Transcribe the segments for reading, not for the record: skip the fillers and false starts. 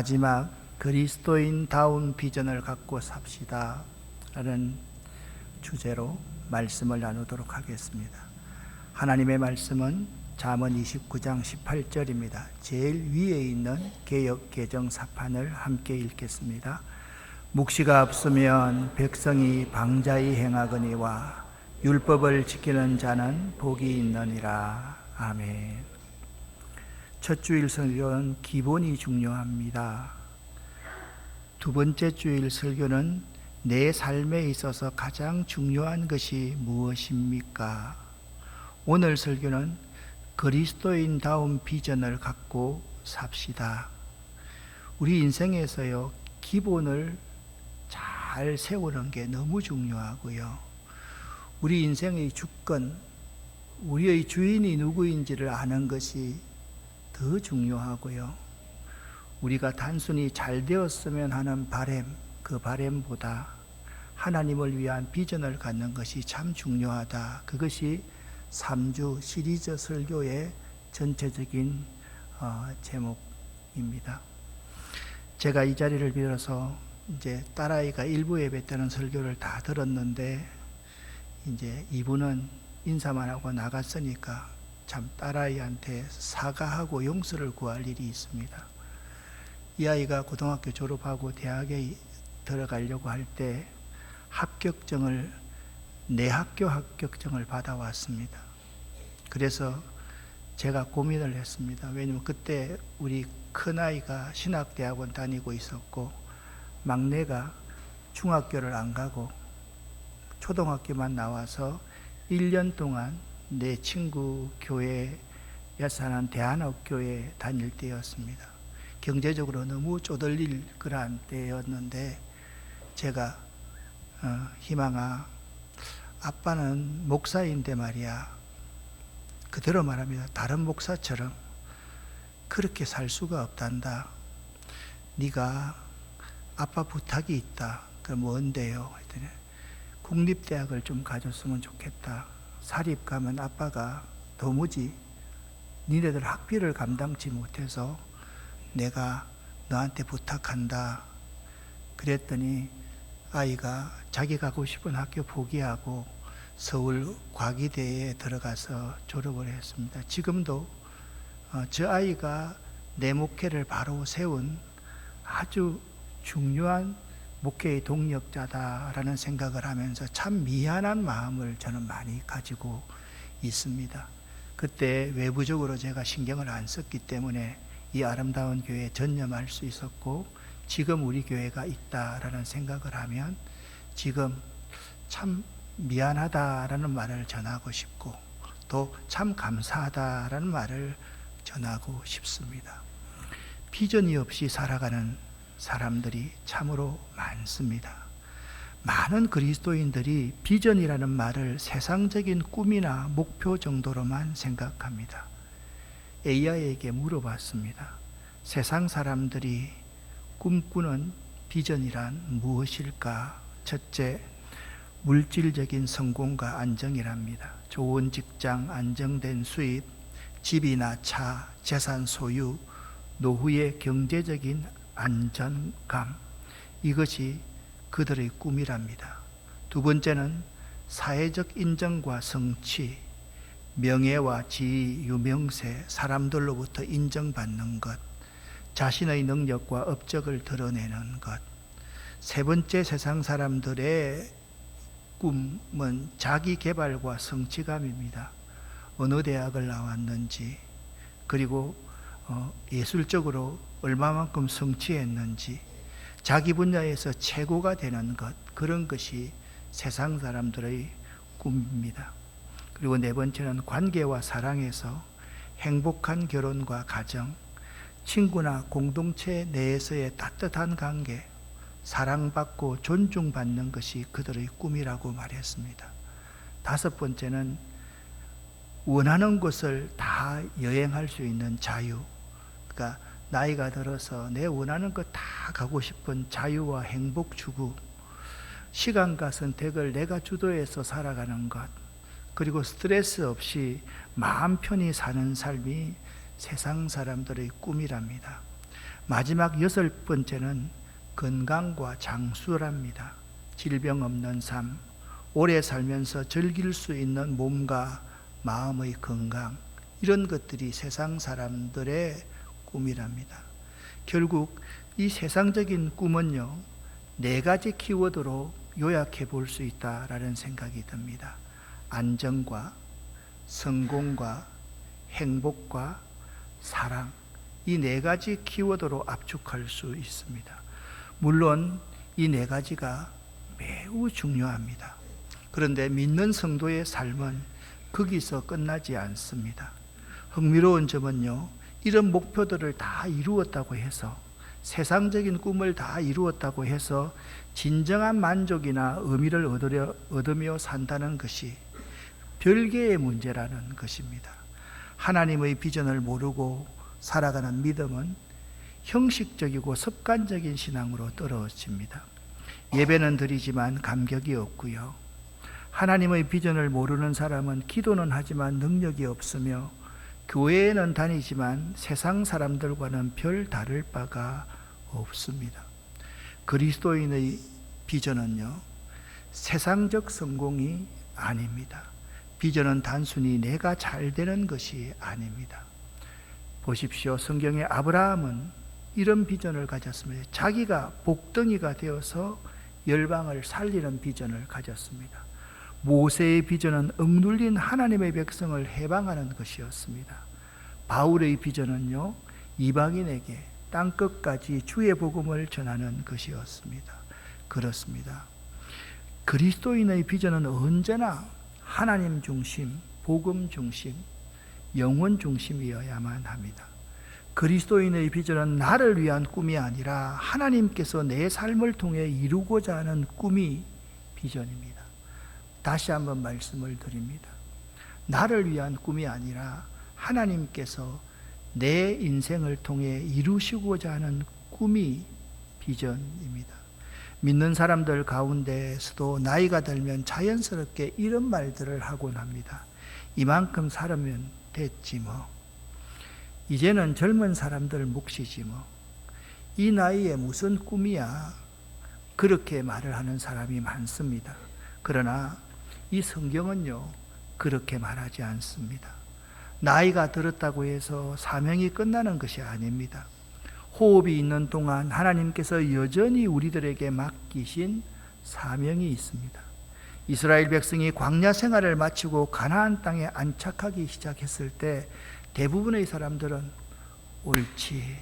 마지막 그리스도인다운 비전을 갖고 삽시다 라는 주제로 말씀을 나누도록 하겠습니다. 하나님의 말씀은 잠언 29장 18절입니다. 제일 위에 있는 개역 개정사판을 함께 읽겠습니다. 묵시가 없으면 백성이 방자히 행하거니와 율법을 지키는 자는 복이 있느니라. 아멘. 첫 주일 설교는 기본이 중요합니다. 두 번째 주일 설교는 내 삶에 있어서 가장 중요한 것이 무엇입니까? 오늘 설교는 그리스도인다운 비전을 갖고 삽시다. 우리 인생에서요, 기본을 잘 세우는 게 너무 중요하고요. 우리 인생의 주권, 우리의 주인이 누구인지를 아는 것이 더 중요하고요. 우리가 단순히 잘 되었으면 하는 바람, 그 바람보다 하나님을 위한 비전을 갖는 것이 참 중요하다. 그것이 3주 시리즈 설교의 전체적인 제목입니다. 제가 이 자리를 빌어서 이제 딸아이가 일부 예배 때는 설교를 다 들었는데 이제 2부는 인사만 하고 나갔으니까 참 딸아이한테 사과하고 용서를 구할 일이 있습니다. 이 아이가 고등학교 졸업하고 대학에 들어가려고 할 때 합격증을 내 학교 합격증을 받아왔습니다. 그래서 제가 고민을 했습니다. 왜냐하면 그때 우리 큰아이가 신학대학원 다니고 있었고 막내가 중학교를 안 가고 초등학교만 나와서 1년 동안 내 친구 교회에 사는 대한학교에 다닐 때였습니다. 경제적으로 너무 쪼들릴 그러한 때였는데 제가 희망아, 아빠는 목사인데 말이야, 그대로 말합니다. 다른 목사처럼 그렇게 살 수가 없단다. 네가 아빠 부탁이 있다. 그럼 뭔데요? 했더니 국립대학을 좀 가졌으면 좋겠다. 사립 가면 아빠가 도무지 니네들 학비를 감당치 못해서 내가 너한테 부탁한다. 그랬더니 아이가 자기 가고 싶은 학교 포기하고 서울 과기대에 들어가서 졸업을 했습니다. 지금도 저 아이가 내 목회를 바로 세운 아주 중요한 목회의 동력자다라는 생각을 하면서 참 미안한 마음을 저는 많이 가지고 있습니다. 그때 외부적으로 제가 신경을 안 썼기 때문에 이 아름다운 교회에 전념할 수 있었고 지금 우리 교회가 있다라는 생각을 하면 지금 참 미안하다라는 말을 전하고 싶고 또 참 감사하다라는 말을 전하고 싶습니다. 비전이 없이 살아가는 사람들이 참으로 많습니다. 많은 그리스도인들이 비전이라는 말을 세상적인 꿈이나 목표 정도로만 생각합니다. AI에게 물어봤습니다. 세상 사람들이 꿈꾸는 비전이란 무엇일까? 첫째, 물질적인 성공과 안정이랍니다. 좋은 직장, 안정된 수입, 집이나 차, 재산 소유, 노후의 경제적인 안전감, 이것이 그들의 꿈이랍니다. 두 번째는 사회적 인정과 성취, 명예와 지위, 유명세, 사람들로부터 인정받는 것, 자신의 능력과 업적을 드러내는 것. 세 번째, 세상 사람들의 꿈은 자기 개발과 성취감입니다. 어느 대학을 나왔는지, 그리고 예술적으로 얼마만큼 성취했는지, 자기 분야에서 최고가 되는 것, 그런 것이 세상 사람들의 꿈입니다. 그리고 네 번째는 관계와 사랑에서 행복한 결혼과 가정, 친구나 공동체 내에서의 따뜻한 관계, 사랑받고 존중받는 것이 그들의 꿈이라고 말했습니다. 다섯 번째는 원하는 곳을 다 여행할 수 있는 자유, 그러니까 나이가 들어서 내 원하는 것 다 가고 싶은 자유와 행복 추구, 시간과 선택을 내가 주도해서 살아가는 것, 그리고 스트레스 없이 마음 편히 사는 삶이 세상 사람들의 꿈이랍니다. 마지막 6번째는 건강과 장수랍니다. 질병 없는 삶, 오래 살면서 즐길 수 있는 몸과 마음의 건강, 이런 것들이 세상 사람들의 꿈이랍니다. 결국 이 세상적인 꿈은요, 4가지 키워드로 요약해 볼 수 있다라는 생각이 듭니다. 안정과 성공과 행복과 사랑, 이 4가지 키워드로 압축할 수 있습니다. 물론 이 4가지가 매우 중요합니다. 그런데 믿는 성도의 삶은 거기서 끝나지 않습니다. 흥미로운 점은요, 이런 목표들을 다 이루었다고 해서, 세상적인 꿈을 다 이루었다고 해서 진정한 만족이나 의미를 얻으며 산다는 것이 별개의 문제라는 것입니다. 하나님의 비전을 모르고 살아가는 믿음은 형식적이고 습관적인 신앙으로 떨어집니다. 예배는 드리지만 감격이 없고요. 하나님의 비전을 모르는 사람은 기도는 하지만 능력이 없으며 교회에는 다니지만 세상 사람들과는 별 다를 바가 없습니다. 그리스도인의 비전은요, 세상적 성공이 아닙니다. 비전은 단순히 내가 잘 되는 것이 아닙니다. 보십시오. 성경의 아브라함은 이런 비전을 가졌습니다. 자기가 복덩이가 되어서 열방을 살리는 비전을 가졌습니다. 모세의 비전은 억눌린 하나님의 백성을 해방하는 것이었습니다. 바울의 비전은요, 이방인에게 땅끝까지 주의 복음을 전하는 것이었습니다. 그렇습니다. 그리스도인의 비전은 언제나 하나님 중심, 복음 중심, 영혼 중심이어야만 합니다. 그리스도인의 비전은 나를 위한 꿈이 아니라 하나님께서 내 삶을 통해 이루고자 하는 꿈이 비전입니다. 다시 한번 말씀을 드립니다. 나를 위한 꿈이 아니라 하나님께서 내 인생을 통해 이루시고자 하는 꿈이 비전입니다. 믿는 사람들 가운데서도 나이가 들면 자연스럽게 이런 말들을 하곤 합니다. 이만큼 살면 됐지 뭐. 이제는 젊은 사람들 몫이지 뭐. 이 나이에 무슨 꿈이야. 그렇게 말을 하는 사람이 많습니다. 그러나 이 성경은요, 그렇게 말하지 않습니다. 나이가 들었다고 해서 사명이 끝나는 것이 아닙니다. 호흡이 있는 동안 하나님께서 여전히 우리들에게 맡기신 사명이 있습니다. 이스라엘 백성이 광야 생활을 마치고 가나안 땅에 안착하기 시작했을 때 대부분의 사람들은 옳지,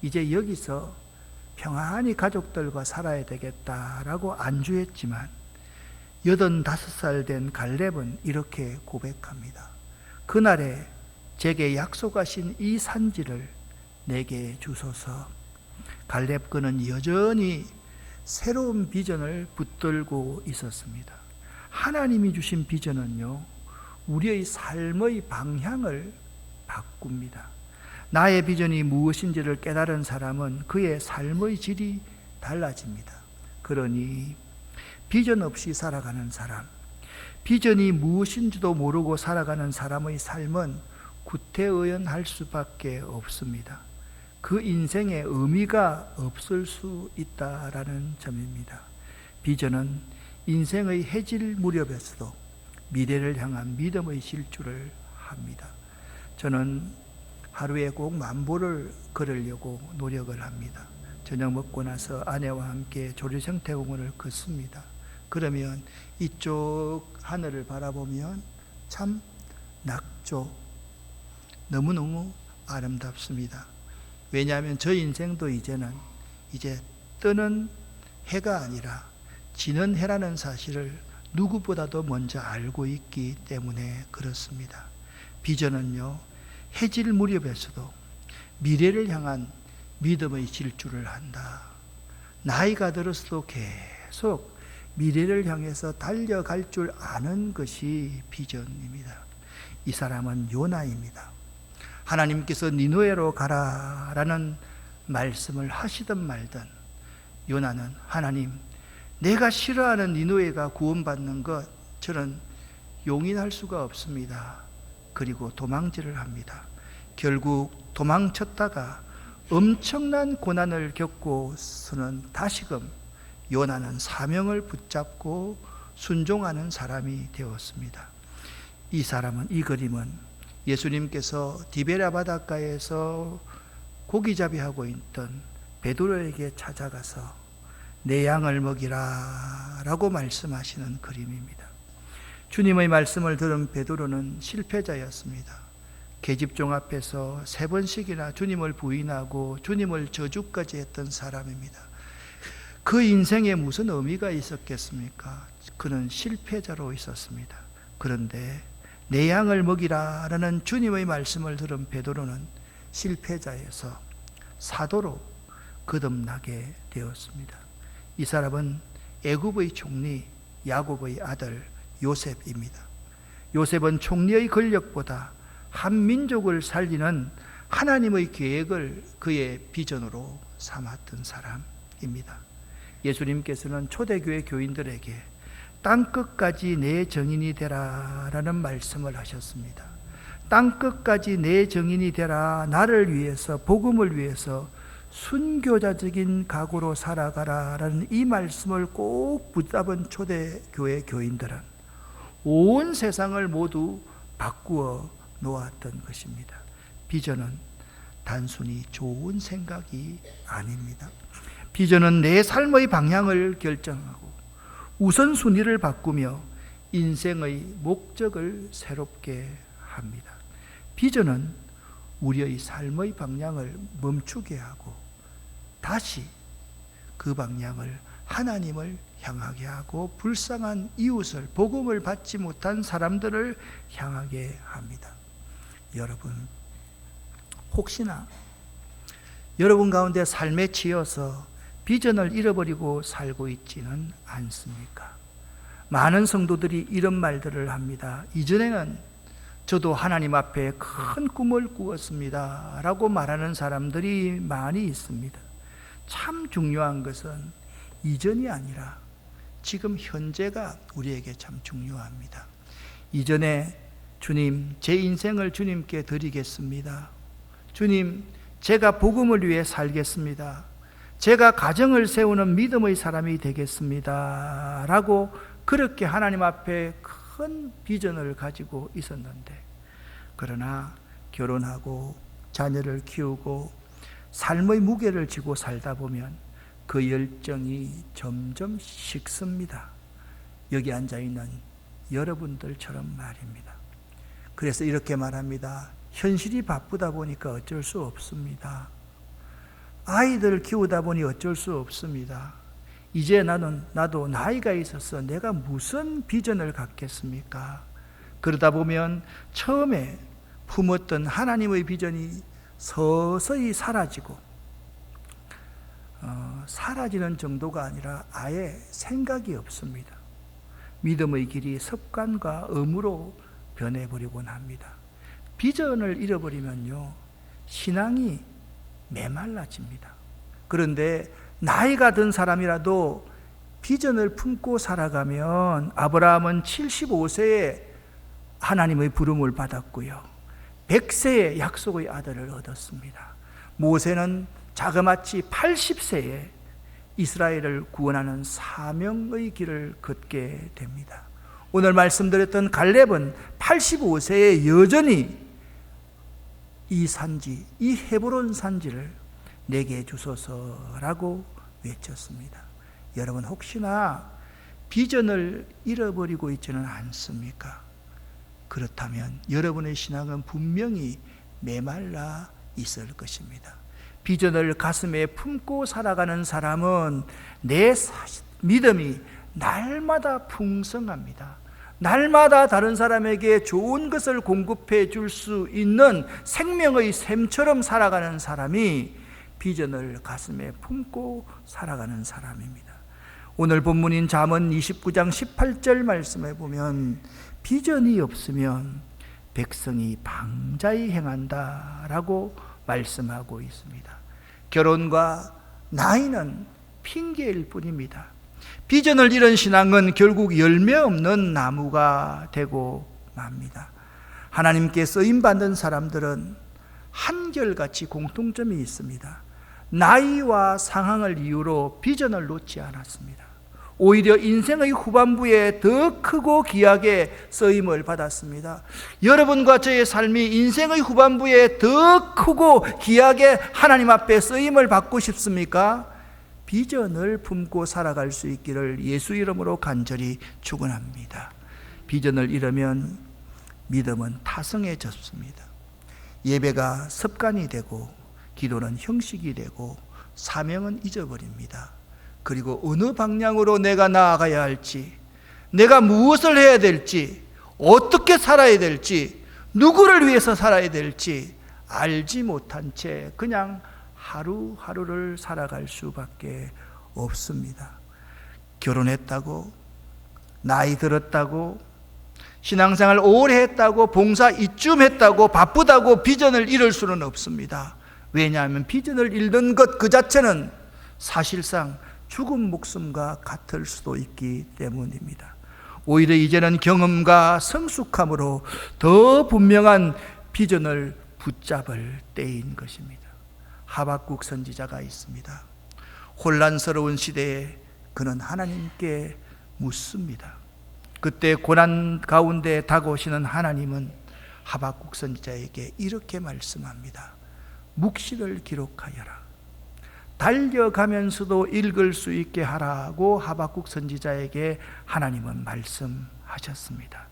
이제 여기서 평안히 가족들과 살아야 되겠다라고 안주했지만 85살 된 갈렙은 이렇게 고백합니다. 그날에 제게 약속하신 이 산지를 내게 주소서. 갈렙 그는 여전히 새로운 비전을 붙들고 있었습니다. 하나님이 주신 비전은요, 우리의 삶의 방향을 바꿉니다. 나의 비전이 무엇인지를 깨달은 사람은 그의 삶의 질이 달라집니다. 그러니 비전 없이 살아가는 사람, 비전이 무엇인지도 모르고 살아가는 사람의 삶은 구태의연할 수밖에 없습니다. 그 인생에 의미가 없을 수 있다라는 점입니다. 비전은 인생의 해질 무렵에서도 미래를 향한 믿음의 질주를 합니다. 저는 하루에 꼭 1000보를 걸으려고 노력을 합니다. 저녁 먹고 나서 아내와 함께 조류생태공원을 걷습니다. 그러면 이쪽 하늘을 바라보면 참 낙조, 너무너무 아름답습니다. 왜냐하면 저 인생도 이제는 뜨는 해가 아니라 지는 해라는 사실을 누구보다도 먼저 알고 있기 때문에 그렇습니다. 비전은요, 해질 무렵에서도 미래를 향한 믿음의 질주를 한다. 나이가 들어서도 계속 미래를 향해서 달려갈 줄 아는 것이 비전입니다. 이 사람은 요나입니다. 하나님께서 니느웨로 가라라는 말씀을 하시든 말든 요나는 하나님, 내가 싫어하는 니느웨가 구원받는 것 저는 용인할 수가 없습니다. 그리고 도망질을 합니다. 결국 도망쳤다가 엄청난 고난을 겪고서는 다시금 요나는 사명을 붙잡고 순종하는 사람이 되었습니다. 이 그림은 예수님께서 디베랴 바닷가에서 고기잡이하고 있던 베드로에게 찾아가서 내 양을 먹이라 라고 말씀하시는 그림입니다. 주님의 말씀을 들은 베드로는 실패자였습니다. 계집종 앞에서 3번씩이나 주님을 부인하고 주님을 저주까지 했던 사람입니다. 그 인생에 무슨 의미가 있었겠습니까? 그는 실패자로 있었습니다. 그런데 내 양을 먹이라 라는 주님의 말씀을 들은 베드로는 실패자에서 사도로 거듭나게 되었습니다. 이 사람은 애굽의 총리 야곱의 아들 요셉입니다. 요셉은 총리의 권력보다 한 민족을 살리는 하나님의 계획을 그의 비전으로 삼았던 사람입니다. 예수님께서는 초대교회 교인들에게 땅끝까지 내 증인이 되라 라는 말씀을 하셨습니다. 땅끝까지 내 증인이 되라, 나를 위해서, 복음을 위해서 순교자적인 각오로 살아가라 라는 이 말씀을 꼭 붙잡은 초대교회 교인들은 온 세상을 모두 바꾸어 놓았던 것입니다. 비전은 단순히 좋은 생각이 아닙니다. 비전은 내 삶의 방향을 결정하고 우선순위를 바꾸며 인생의 목적을 새롭게 합니다. 비전은 우리의 삶의 방향을 멈추게 하고 다시 그 방향을 하나님을 향하게 하고 불쌍한 이웃을, 복음을 받지 못한 사람들을 향하게 합니다. 여러분, 혹시나 여러분 가운데 삶에 치여서 비전을 잃어버리고 살고 있지는 않습니까? 많은 성도들이 이런 말들을 합니다. 이전에는 저도 하나님 앞에 큰 꿈을 꾸었습니다 라고 말하는 사람들이 많이 있습니다. 참 중요한 것은 이전이 아니라 지금 현재가 우리에게 참 중요합니다. 이전에 주님, 제 인생을 주님께 드리겠습니다. 주님, 제가 복음을 위해 살겠습니다. 제가 가정을 세우는 믿음의 사람이 되겠습니다 라고 그렇게 하나님 앞에 큰 비전을 가지고 있었는데, 그러나 결혼하고 자녀를 키우고 삶의 무게를 지고 살다 보면 그 열정이 점점 식습니다. 여기 앉아있는 여러분들처럼 말입니다. 그래서 이렇게 말합니다. 현실이 바쁘다 보니까 어쩔 수 없습니다. 아이들 키우다 보니 어쩔 수 없습니다. 이제 나도 나이가 있어서 내가 무슨 비전을 갖겠습니까? 그러다 보면 처음에 품었던 하나님의 비전이 서서히 사라지고 사라지는 정도가 아니라 아예 생각이 없습니다. 믿음의 길이 습관과 의무로 변해버리곤 합니다. 비전을 잃어버리면요, 신앙이 메말라집니다. 그런데 나이가 든 사람이라도 비전을 품고 살아가면, 아브라함은 75세에 하나님의 부름을 받았고요, 100세에 약속의 아들을 얻었습니다. 모세는 자그마치 80세에 이스라엘을 구원하는 사명의 길을 걷게 됩니다. 오늘 말씀드렸던 갈렙은 85세에 여전히 이 산지, 이 헤브론 산지를 내게 주소서라고 외쳤습니다. 여러분, 혹시나 비전을 잃어버리고 있지는 않습니까? 그렇다면 여러분의 신앙은 분명히 메말라 있을 것입니다. 비전을 가슴에 품고 살아가는 사람은 내 믿음이 날마다 풍성합니다. 날마다 다른 사람에게 좋은 것을 공급해 줄 수 있는 생명의 샘처럼 살아가는 사람이 비전을 가슴에 품고 살아가는 사람입니다. 오늘 본문인 잠언 29장 18절 말씀에 보면 비전이 없으면 백성이 방자히 행한다 라고 말씀하고 있습니다. 결혼과 나이는 핑계일 뿐입니다. 비전을 잃은 신앙은 결국 열매 없는 나무가 되고 맙니다. 하나님께 쓰임받는 사람들은 한결같이 공통점이 있습니다. 나이와 상황을 이유로 비전을 놓지 않았습니다. 오히려 인생의 후반부에 더 크고 귀하게 쓰임을 받았습니다. 여러분과 저의 삶이 인생의 후반부에 더 크고 귀하게 하나님 앞에 쓰임을 받고 싶습니까? 비전을 품고 살아갈 수 있기를 예수 이름으로 간절히 축원합니다. 비전을 잃으면 믿음은 타성해졌습니다. 예배가 습관이 되고 기도는 형식이 되고 사명은 잊어버립니다. 그리고 어느 방향으로 내가 나아가야 할지, 내가 무엇을 해야 될지, 어떻게 살아야 될지, 누구를 위해서 살아야 될지 알지 못한 채 그냥 하루하루를 살아갈 수밖에 없습니다. 결혼했다고, 나이 들었다고, 신앙생활 오래 했다고, 봉사 이쯤 했다고, 바쁘다고 비전을 잃을 수는 없습니다. 왜냐하면 비전을 잃는 것 그 자체는 사실상 죽은 목숨과 같을 수도 있기 때문입니다. 오히려 이제는 경험과 성숙함으로 더 분명한 비전을 붙잡을 때인 것입니다. 하박국 선지자가 있습니다. 혼란스러운 시대에 그는 하나님께 묻습니다. 그때 고난 가운데 다가오시는 하나님은 하박국 선지자에게 이렇게 말씀합니다. 묵시를 기록하여라. 달려가면서도 읽을 수 있게 하라고 하박국 선지자에게 하나님은 말씀하셨습니다.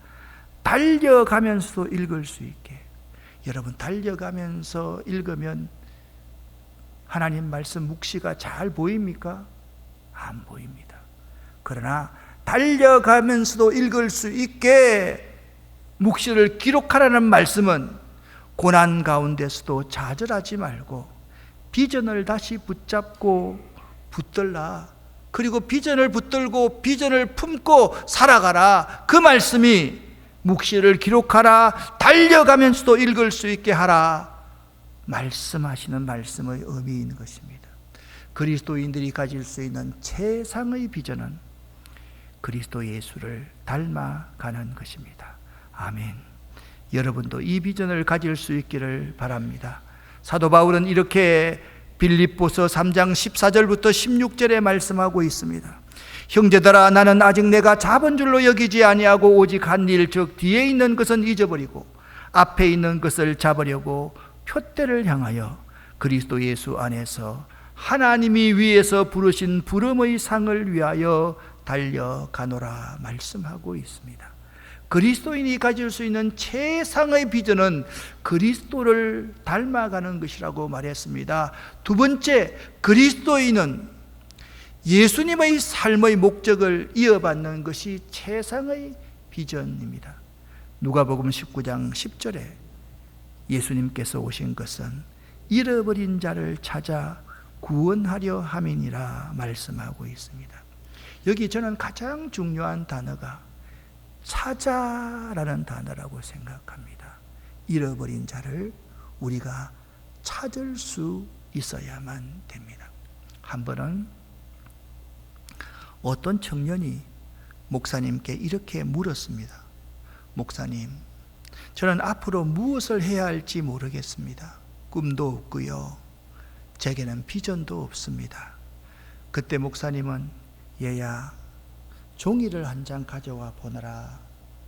달려가면서도 읽을 수 있게. 여러분, 달려가면서 읽으면 하나님 말씀 묵시가 잘 보입니까? 안 보입니다. 그러나 달려가면서도 읽을 수 있게 묵시를 기록하라는 말씀은 고난 가운데서도 좌절하지 말고 비전을 다시 붙잡고 붙들라. 그리고 비전을 붙들고 비전을 품고 살아가라. 그 말씀이 묵시를 기록하라. 달려가면서도 읽을 수 있게 하라. 말씀하시는 말씀의 의미인 것입니다. 그리스도인들이 가질 수 있는 최상의 비전은 그리스도 예수를 닮아가는 것입니다. 아멘. 여러분도 이 비전을 가질 수 있기를 바랍니다. 사도 바울은 이렇게 빌립보서 3장 14절부터 16절에 말씀하고 있습니다. 형제들아, 나는 아직 내가 잡은 줄로 여기지 아니하고 오직 한 일, 즉 뒤에 있는 것은 잊어버리고 앞에 있는 것을 잡으려고 표대를 향하여 그리스도 예수 안에서 하나님이 위에서 부르신 부름의 상을 위하여 달려가노라 말씀하고 있습니다. 그리스도인이 가질 수 있는 최상의 비전은 그리스도를 닮아가는 것이라고 말했습니다. 두 번째, 그리스도인은 예수님의 삶의 목적을 이어받는 것이 최상의 비전입니다. 누가복음 19장 10절에 예수님께서 오신 것은 잃어버린 자를 찾아 구원하려 함이니라 말씀하고 있습니다. 여기 저는 가장 중요한 단어가 찾아라는 단어라고 생각합니다. 잃어버린 자를 우리가 찾을 수 있어야만 됩니다. 한 번은 어떤 청년이 목사님께 이렇게 물었습니다. 목사님, 저는 앞으로 무엇을 해야 할지 모르겠습니다. 꿈도 없고요. 제게는 비전도 없습니다. 그때 목사님은 얘야, 종이를 한 장 가져와 보너라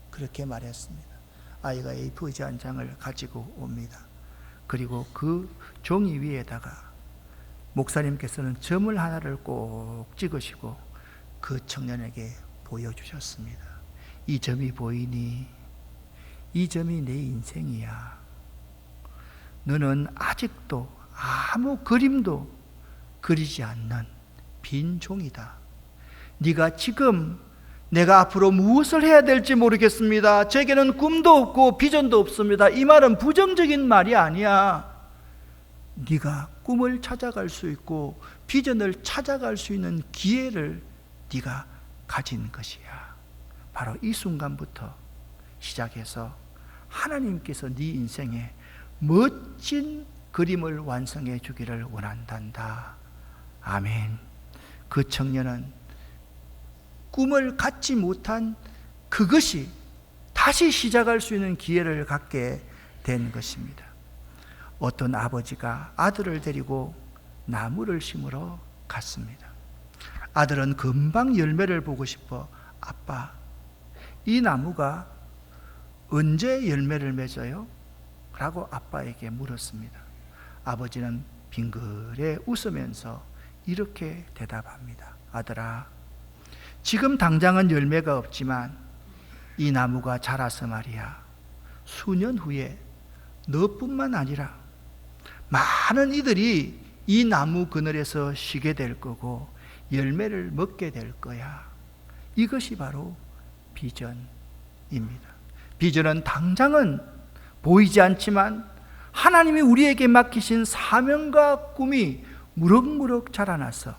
그렇게 말했습니다. 아이가 A4지 한 장을 가지고 옵니다. 그리고 그 종이 위에다가 목사님께서는 점을 하나를 꼭 찍으시고 그 청년에게 보여주셨습니다. 이 점이 보이니? 이 점이 내 인생이야. 너는 아직도 아무 그림도 그리지 않는 빈 종이다. 네가 지금 내가 앞으로 무엇을 해야 될지 모르겠습니다. 제게는 꿈도 없고 비전도 없습니다. 이 말은 부정적인 말이 아니야. 네가 꿈을 찾아갈 수 있고 비전을 찾아갈 수 있는 기회를 네가 가진 것이야. 바로 이 순간부터 시작해서 하나님께서 네 인생에 멋진 그림을 완성해 주기를 원한단다. 아멘. 그 청년은 꿈을 갖지 못한 그것이 다시 시작할 수 있는 기회를 갖게 된 것입니다. 어떤 아버지가 아들을 데리고 나무를 심으러 갔습니다. 아들은 금방 열매를 보고 싶어 아빠, 이 나무가 언제 열매를 맺어요? 라고 아빠에게 물었습니다. 아버지는 빙그레 웃으면서 이렇게 대답합니다. 아들아, 지금 당장은 열매가 없지만 이 나무가 자라서 말이야, 수년 후에 너뿐만 아니라 많은 이들이 이 나무 그늘에서 쉬게 될 거고 열매를 먹게 될 거야. 이것이 바로 비전입니다. 비전은 당장은 보이지 않지만 하나님이 우리에게 맡기신 사명과 꿈이 무럭무럭 자라나서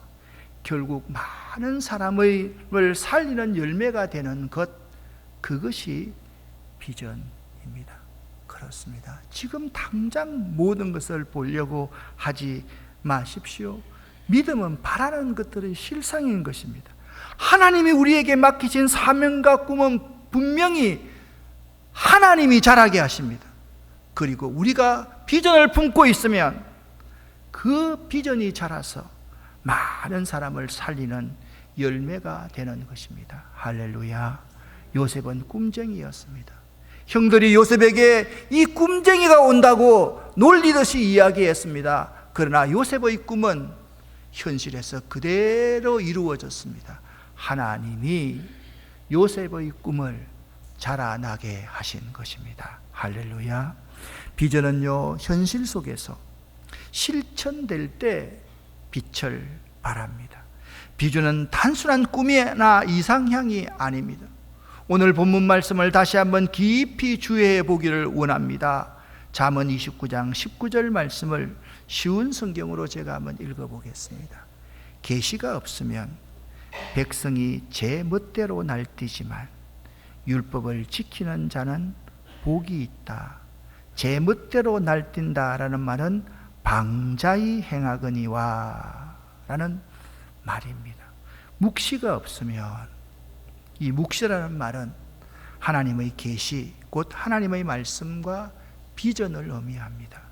결국 많은 사람을 살리는 열매가 되는 것, 그것이 비전입니다. 그렇습니다. 지금 당장 모든 것을 보려고 하지 마십시오. 믿음은 바라는 것들의 실상인 것입니다. 하나님이 우리에게 맡기신 사명과 꿈은 분명히 하나님이 자라게 하십니다. 그리고 우리가 비전을 품고 있으면 그 비전이 자라서 많은 사람을 살리는 열매가 되는 것입니다. 할렐루야. 요셉은 꿈쟁이였습니다. 형들이 요셉에게 이 꿈쟁이가 온다고 놀리듯이 이야기했습니다. 그러나 요셉의 꿈은 현실에서 그대로 이루어졌습니다. 하나님이 요셉의 꿈을 자라나게 하신 것입니다. 할렐루야. 비전은요, 현실 속에서 실천될 때 빛을 발합니다. 비전은 단순한 꿈이나 이상향이 아닙니다. 오늘 본문 말씀을 다시 한번 깊이 주의해 보기를 원합니다. 잠언 29장 19절 말씀을 쉬운 성경으로 제가 한번 읽어보겠습니다. 계시가 없으면 백성이 제 멋대로 날뛰지만 율법을 지키는 자는 복이 있다. 제 멋대로 날뛴다라는 말은 방자히 행하거니와 라는 말입니다. 묵시가 없으면, 이 묵시라는 말은 하나님의 계시, 곧 하나님의 말씀과 비전을 의미합니다.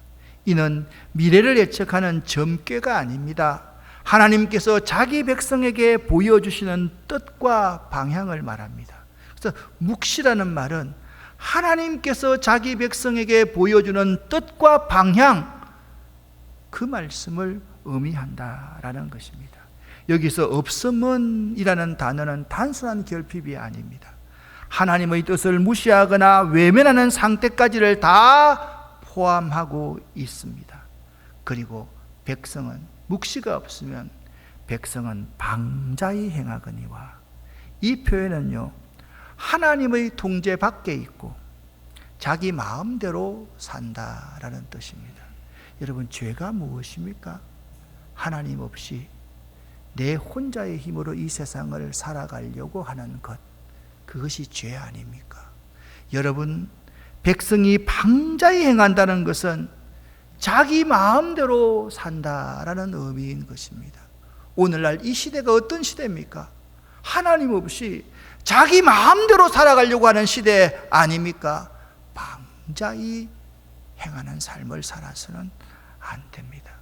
이는 미래를 예측하는 점괘가 아닙니다. 하나님께서 자기 백성에게 보여주시는 뜻과 방향을 말합니다. 그래서 묵시라는 말은 하나님께서 자기 백성에게 보여주는 뜻과 방향, 그 말씀을 의미한다라는 것입니다. 여기서 없음은이라는 단어는 단순한 결핍이 아닙니다. 하나님의 뜻을 무시하거나 외면하는 상태까지를 다 포함하고 있습니다. 그리고 백성은, 묵시가 없으면 백성은 방자히 행하거니와, 이 표현은요, 하나님의 통제 밖에 있고 자기 마음대로 산다라는 뜻입니다. 여러분, 죄가 무엇입니까? 하나님 없이 내 혼자의 힘으로 이 세상을 살아가려고 하는 것, 그것이 죄 아닙니까? 여러분, 백성이 방자히 행한다는 것은 자기 마음대로 산다라는 의미인 것입니다. 오늘날 이 시대가 어떤 시대입니까? 하나님 없이 자기 마음대로 살아가려고 하는 시대 아닙니까? 방자히 행하는 삶을 살아서는 안 됩니다.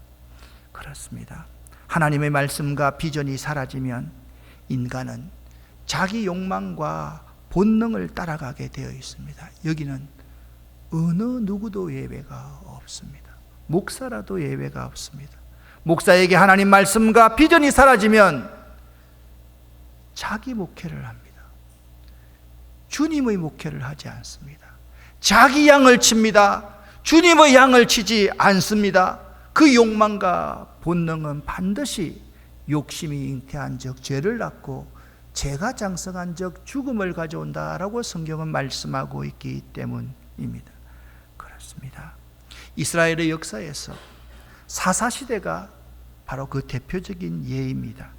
그렇습니다. 하나님의 말씀과 비전이 사라지면 인간은 자기 욕망과 본능을 따라가게 되어 있습니다. 여기는 어느 누구도 예외가 없습니다. 목사라도 예외가 없습니다. 목사에게 하나님 말씀과 비전이 사라지면 자기 목회를 합니다. 주님의 목회를 하지 않습니다. 자기 양을 칩니다. 주님의 양을 치지 않습니다. 그 욕망과 본능은 반드시 욕심이 잉태한 적 죄를 낳고 죄가 장성한 적 죽음을 가져온다라고 성경은 말씀하고 있기 때문입니다. 그렇습니다. 이스라엘의 역사에서 사사시대가 바로 그 대표적인 예입니다.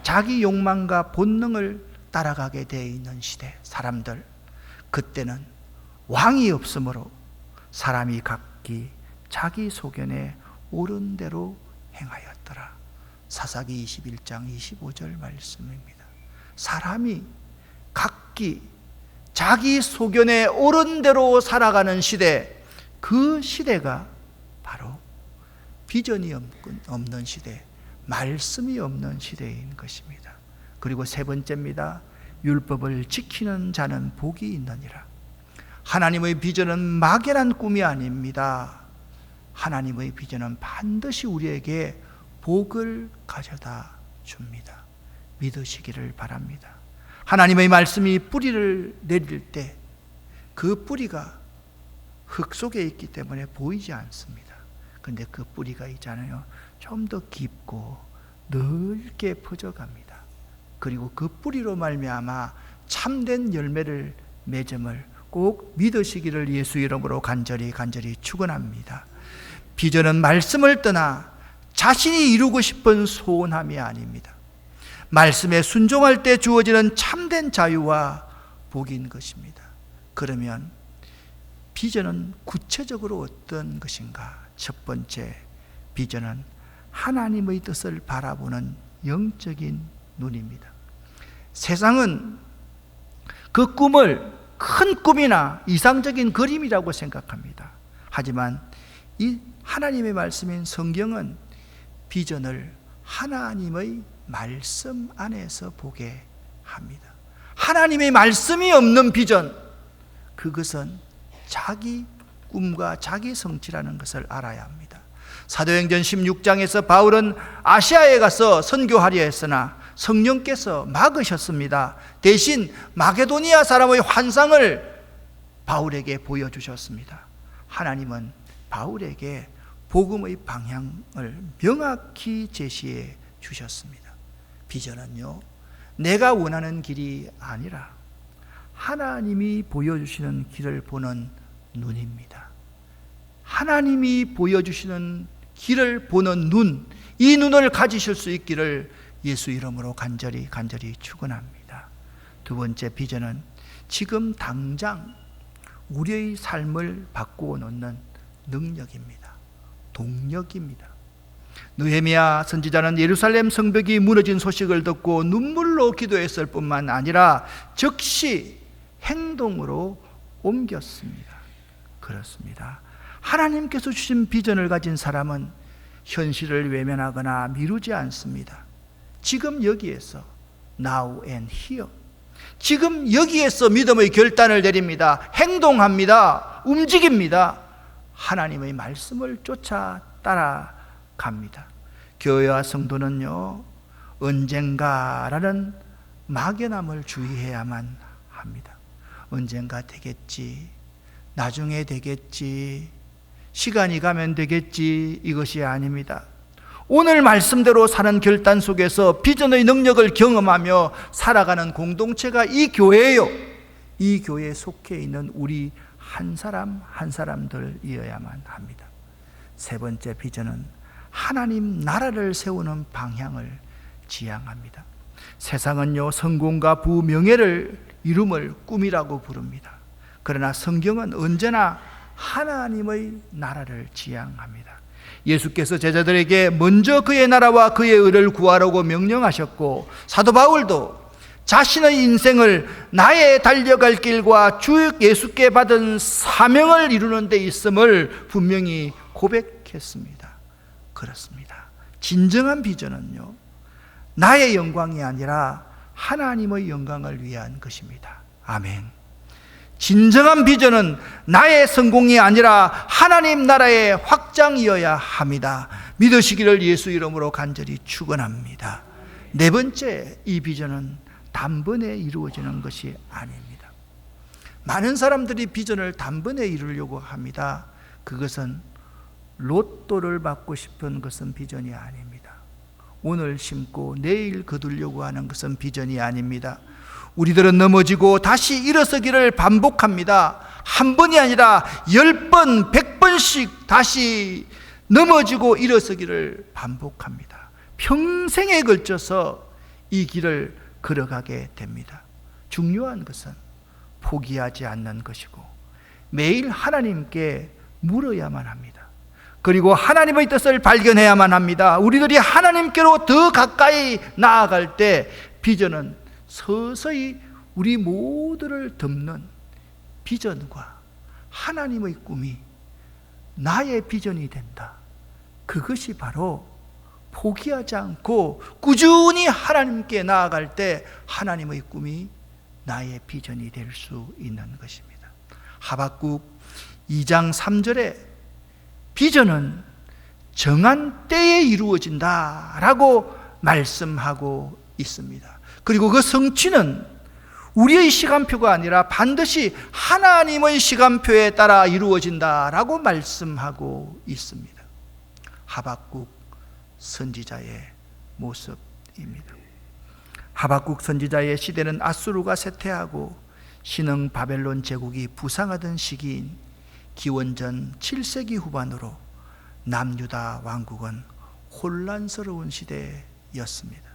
자기 욕망과 본능을 따라가게 되어 있는 시대, 사람들, 그때는 왕이 없으므로 사람이 각기 자기 소견에 옳은 대로 행하였더라. 사사기 21장 25절 말씀입니다. 사람이 각기 자기 소견에 옳은 대로 살아가는 시대, 그 시대가 바로 비전이 없는 시대, 말씀이 없는 시대인 것입니다. 그리고 세 번째입니다. 율법을 지키는 자는 복이 있느니라. 하나님의 비전은 막연한 꿈이 아닙니다. 하나님의 비전은 반드시 우리에게 복을 가져다 줍니다. 믿으시기를 바랍니다. 하나님의 말씀이 뿌리를 내릴 때 그 뿌리가 흙 속에 있기 때문에 보이지 않습니다. 그런데 그 뿌리가 있잖아요. 좀 더 깊고 넓게 퍼져갑니다. 그리고 그 뿌리로 말미암아 참된 열매를 맺음을 꼭 믿으시기를 예수 이름으로 간절히 축원합니다. 비전은 말씀을 떠나 자신이 이루고 싶은 소원함이 아닙니다. 말씀에 순종할 때 주어지는 참된 자유와 복인 것입니다. 그러면 비전은 구체적으로 어떤 것인가? 첫 번째, 비전은 하나님의 뜻을 바라보는 영적인 눈입니다. 세상은 그 꿈을 큰 꿈이나 이상적인 그림이라고 생각합니다. 하지만 이 하나님의 말씀인 성경은 비전을 하나님의 말씀 안에서 보게 합니다. 하나님의 말씀이 없는 비전, 그것은 자기 꿈과 자기 성취라는 것을 알아야 합니다. 사도행전 16장에서 바울은 아시아에 가서 선교하려 했으나 성령께서 막으셨습니다. 대신 마게도니아 사람의 환상을 바울에게 보여주셨습니다. 하나님은 바울에게 복음의 방향을 명확히 제시해 주셨습니다. 비전은요, 내가 원하는 길이 아니라 하나님이 보여주시는 길을 보는 눈입니다. 하나님이 보여주시는 길을 보는 눈, 이 눈을 가지실 수 있기를 예수 이름으로 간절히 축원합니다. 두 번째 비전은 지금 당장 우리의 삶을 바꾸어 놓는 능력입니다. 동력입니다. 느헤미야 선지자는 예루살렘 성벽이 무너진 소식을 듣고 눈물로 기도했을 뿐만 아니라 즉시 행동으로 옮겼습니다. 그렇습니다. 하나님께서 주신 비전을 가진 사람은 현실을 외면하거나 미루지 않습니다. 지금 여기에서 now and here, 지금 여기에서 믿음의 결단을 내립니다. 행동합니다. 움직입니다. 하나님의 말씀을 쫓아 따라갑니다. 교회와 성도는요, 언젠가라는 막연함을 주의해야만 합니다. 언젠가 되겠지, 나중에 되겠지, 시간이 가면 되겠지, 이것이 아닙니다. 오늘 말씀대로 사는 결단 속에서 비전의 능력을 경험하며 살아가는 공동체가 이 교회예요. 이 교회에 속해 있는 우리 한 사람 한 사람들이어야만 합니다. 세 번째 비전은 하나님 나라를 세우는 방향을 지향합니다. 세상은요, 성공과 부명예를 이름을 꿈이라고 부릅니다. 그러나 성경은 언제나 하나님의 나라를 지향합니다. 예수께서 제자들에게 먼저 그의 나라와 그의 의를 구하라고 명령하셨고, 사도 바울도 자신의 인생을 나의 달려갈 길과 주 예수께 받은 사명을 이루는 데 있음을 분명히 고백했습니다. 그렇습니다. 진정한 비전은요, 나의 영광이 아니라 하나님의 영광을 위한 것입니다. 아멘. 진정한 비전은 나의 성공이 아니라 하나님 나라의 확장이어야 합니다. 믿으시기를 예수 이름으로 간절히 축원합니다. 네 번째, 이 비전은 단번에 이루어지는 것이 아닙니다. 많은 사람들이 비전을 단번에 이루려고 합니다. 그것은 로또를 받고 싶은 것은 비전이 아닙니다. 오늘 심고 내일 거두려고 하는 것은 비전이 아닙니다. 우리들은 넘어지고 다시 일어서기를 반복합니다. 한 번이 아니라 10번, 100번씩 다시 넘어지고 일어서기를 반복합니다. 평생에 걸쳐서 이 길을 걸어가게 됩니다. 중요한 것은 포기하지 않는 것이고 매일 하나님께 물어야만 합니다. 그리고 하나님의 뜻을 발견해야만 합니다. 우리들이 하나님께로 더 가까이 나아갈 때 비전은 서서히 우리 모두를 덮는 비전과 하나님의 꿈이 나의 비전이 된다. 그것이 바로 포기하지 않고 꾸준히 하나님께 나아갈 때 하나님의 꿈이 나의 비전이 될 수 있는 것입니다. 하박국 2장 3절에 비전은 정한 때에 이루어진다라고 말씀하고 있습니다. 그리고 그 성취는 우리의 시간표가 아니라 반드시 하나님의 시간표에 따라 이루어진다라고 말씀하고 있습니다. 하박국 선지자의 모습입니다. 하박국 선지자의 시대는 아수르가 쇠퇴하고 신흥 바벨론 제국이 부상하던 시기인 기원전 7세기 후반으로 남유다 왕국은 혼란스러운 시대였습니다.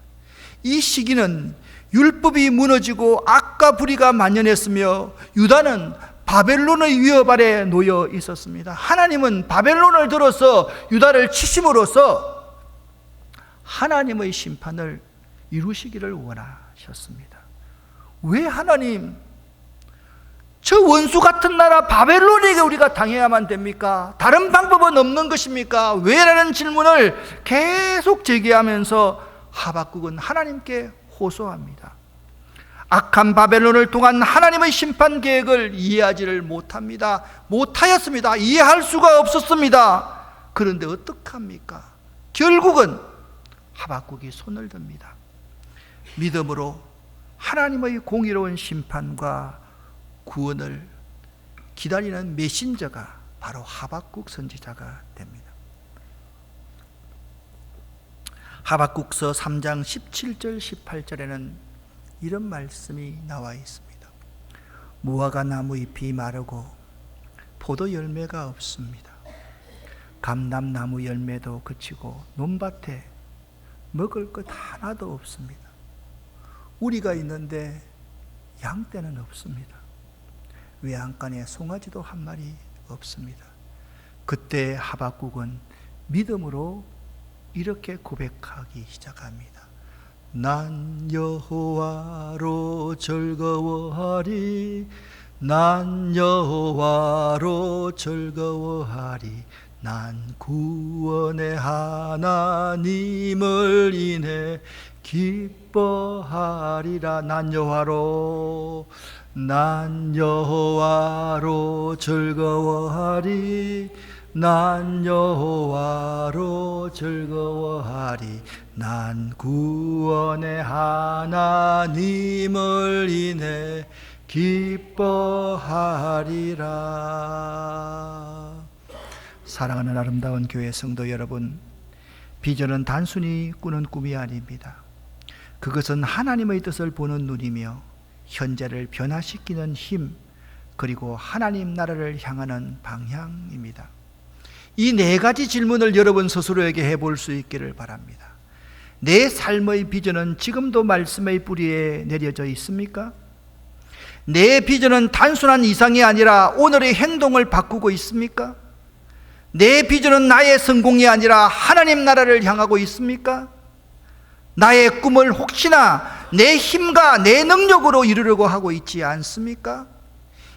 이 시기는 율법이 무너지고 악과 불의가 만연했으며 유다는 바벨론의 위협 아래 놓여 있었습니다. 하나님은 바벨론을 들어서 유다를 치심으로써 하나님의 심판을 이루시기를 원하셨습니다. 왜 하나님, 저 원수 같은 나라 바벨론에게 우리가 당해야만 됩니까? 다른 방법은 없는 것입니까? 왜? 라는 질문을 계속 제기하면서 하박국은 하나님께 호소합니다. 악한 바벨론을 통한 하나님의 심판 계획을 이해하지를 못하였습니다. 이해할 수가 없었습니다. 그런데 어떡합니까? 결국은 하박국이 손을 듭니다. 믿음으로 하나님의 공의로운 심판과 구원을 기다리는 메신저가 바로 하박국 선지자가 됩니다. 하박국서 3장 17절 18절에는 이런 말씀이 나와 있습니다. 무화과 나무 잎이 마르고 포도 열매가 없습니다. 감람나무 열매도 그치고 논밭에 먹을 것 하나도 없습니다. 우리가 있는데 양떼는 없습니다. 외양간에 송아지도 한 마리 없습니다. 그때 하박국은 믿음으로 이렇게 고백하기 시작합니다. 난 여호와로 즐거워하리, 난 여호와로 즐거워하리, 난 구원의 하나님을 인해 기뻐하리라. 난 여호와로 즐거워하리, 난 여호와로 즐거워하리, 난 구원의 하나님을 인해 기뻐하리라. 사랑하는 아름다운 교회 성도 여러분, 비전은 단순히 꾸는 꿈이 아닙니다. 그것은 하나님의 뜻을 보는 눈이며 현재를 변화시키는 힘, 그리고 하나님 나라를 향하는 방향입니다. 이 네 가지 질문을 여러분 스스로에게 해볼 수 있기를 바랍니다. 내 삶의 비전은 지금도 말씀의 뿌리에 내려져 있습니까? 내 비전은 단순한 이상이 아니라 오늘의 행동을 바꾸고 있습니까? 내 비전은 나의 성공이 아니라 하나님 나라를 향하고 있습니까? 나의 꿈을 혹시나 내 힘과 내 능력으로 이루려고 하고 있지 않습니까?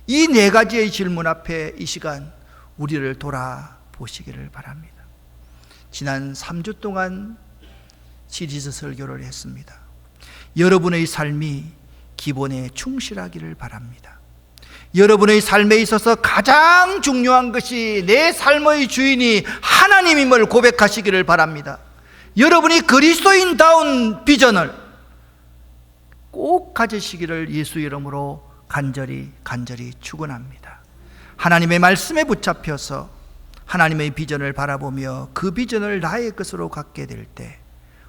이 네 가지의 질문 앞에 이 시간 우리를 돌아보시기를 바랍니다. 지난 3주 동안 시리즈 설교를 했습니다. 여러분의 삶이 기본에 충실하기를 바랍니다. 여러분의 삶에 있어서 가장 중요한 것이 내 삶의 주인이 하나님임을 고백하시기를 바랍니다. 여러분이 그리스도인다운 비전을 꼭 가지시기를 예수 이름으로 간절히 축원합니다. 하나님의 말씀에 붙잡혀서 하나님의 비전을 바라보며 그 비전을 나의 것으로 갖게 될 때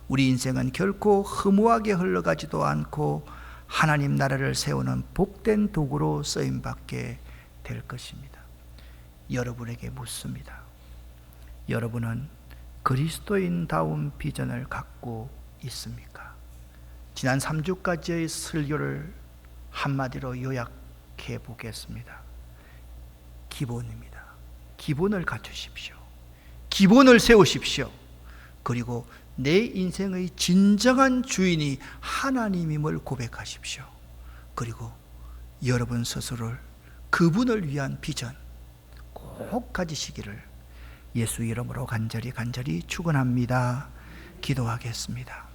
우리 인생은 결코 허무하게 흘러가지도 않고 하나님 나라를 세우는 복된 도구로 쓰임받게 될 것입니다. 여러분에게 묻습니다. 여러분은 그리스도인다운 비전을 갖고 있습니까? 지난 3주까지의 설교를 한마디로 요약해 보겠습니다. 기본입니다. 기본을 갖추십시오. 기본을 세우십시오. 그리고 내 인생의 진정한 주인이 하나님임을 고백하십시오. 그리고 여러분 스스로를 그분을 위한 비전 꼭 가지시기를 예수 이름으로 간절히 축원합니다. 기도하겠습니다.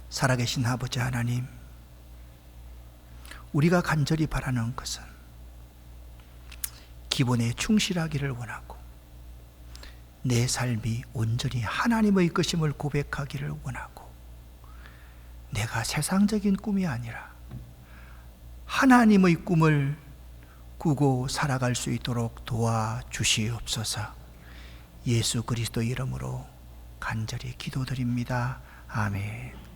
살아계신 아버지 하나님, 우리가 간절히 바라는 것은 기본에 충실하기를 원하고 내 삶이 온전히 하나님의 것임을 고백하기를 원하고 내가 세상적인 꿈이 아니라 하나님의 꿈을 꾸고 살아갈 수 있도록 도와주시옵소서. 예수 그리스도 이름으로 간절히 기도드립니다. 아멘.